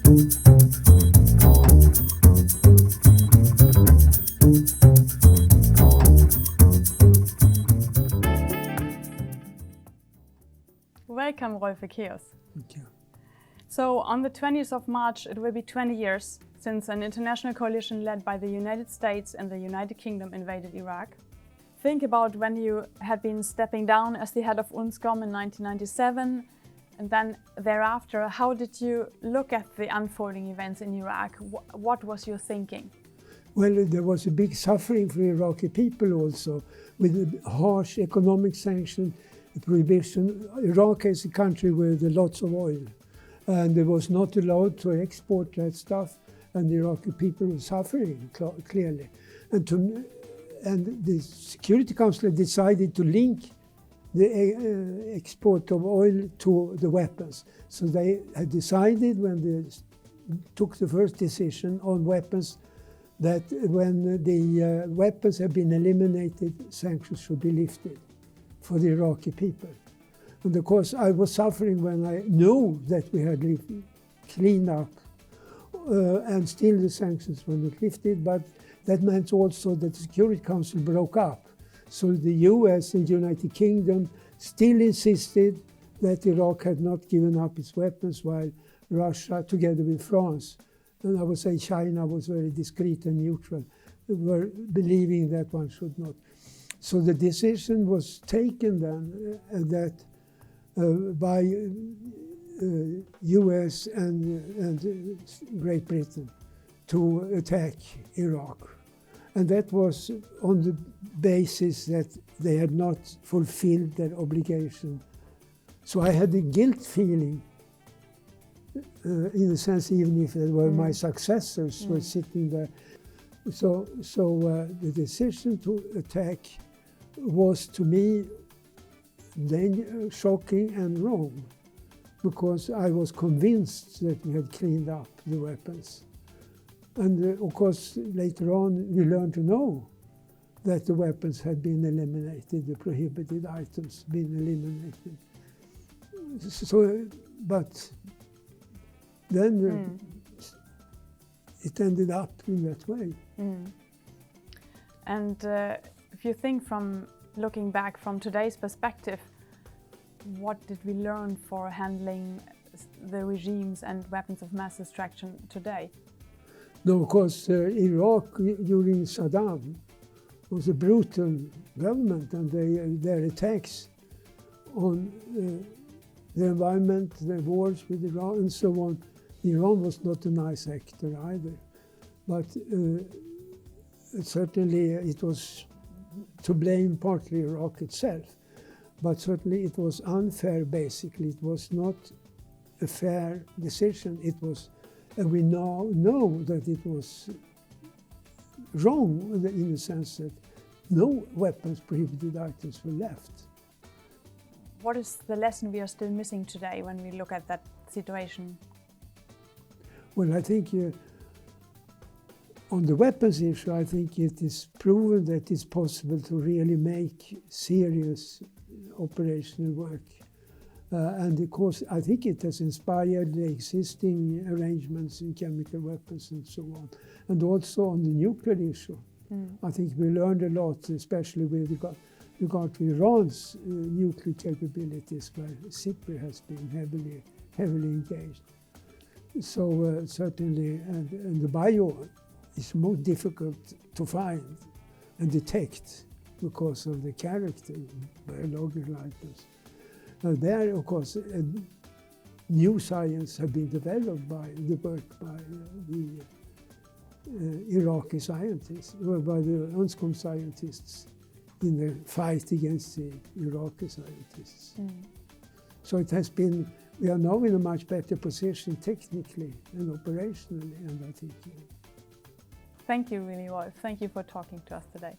Welcome, Rolf Ekéus. Thank you. So, on the 20th of March, it will be 20 years since an international coalition led by the United States and the United Kingdom invaded Iraq. Think about when you had been stepping down as the head of UNSCOM in 1997, and then thereafter, how did you look at the unfolding events in Iraq? What was your thinking? Well, there was a big suffering for Iraqi people also, with a harsh economic sanction, prohibition. Iraq is a country with lots of oil, and it was not allowed to export that stuff, and the Iraqi people were suffering clearly. And the Security Council decided to link the export of oil to the weapons. So they had decided, when they took the first decision on weapons, that when the weapons have been eliminated, sanctions should be lifted for the Iraqi people. And of course, I was suffering when I knew that we had cleaned up, and still the sanctions were not lifted, but that meant also that the Security Council broke up. So the US and the United Kingdom still insisted that Iraq had not given up its weapons, while Russia, together with France, and I would say China, was very discreet and neutral, were believing that one should not. So the decision was taken then that by US and Great Britain to attack Iraq. And that was on the basis that they had not fulfilled their obligation. So I had a guilt feeling, in a sense, even if they were my successors were sitting there. So the decision to attack was, to me, then shocking and wrong, because I was convinced that we had cleaned up the weapons. And of course, later on, we learned to know that the weapons had been eliminated, the prohibited items been eliminated. So, but then it ended up in that way. And if you think looking back from today's perspective, what did we learn for handling the regimes and weapons of mass destruction today? No, of course, Iraq during Saddam was a brutal government, and their attacks on the environment, their wars with Iran and so on. Iran was not a nice actor either, but certainly it was to blame partly Iraq itself, but certainly it was unfair. Basically, it was not a fair decision. It was, and we now know that it was wrong in the sense that no weapons, prohibited items were left. What is the lesson we are still missing today when we look at that situation? Well, I think on the weapons issue, I think it is proven that it's possible to really make serious operational work. And of course, I think it has inspired the existing arrangements in chemical weapons and so on. And also on the nuclear issue. I think we learned a lot, especially with regard to Iran's nuclear capabilities, where SIPRI has been heavily engaged. So certainly, and the bio is more difficult to find and detect because of the character of biological items. There, of course, new science have been developed by the work by the Iraqi scientists, or by the UNSCOM scientists in the fight against the Iraqi scientists. So it has been, we are now in a much better position technically and operationally, and I think. Thank you, really, Rolf. Thank you for talking to us today.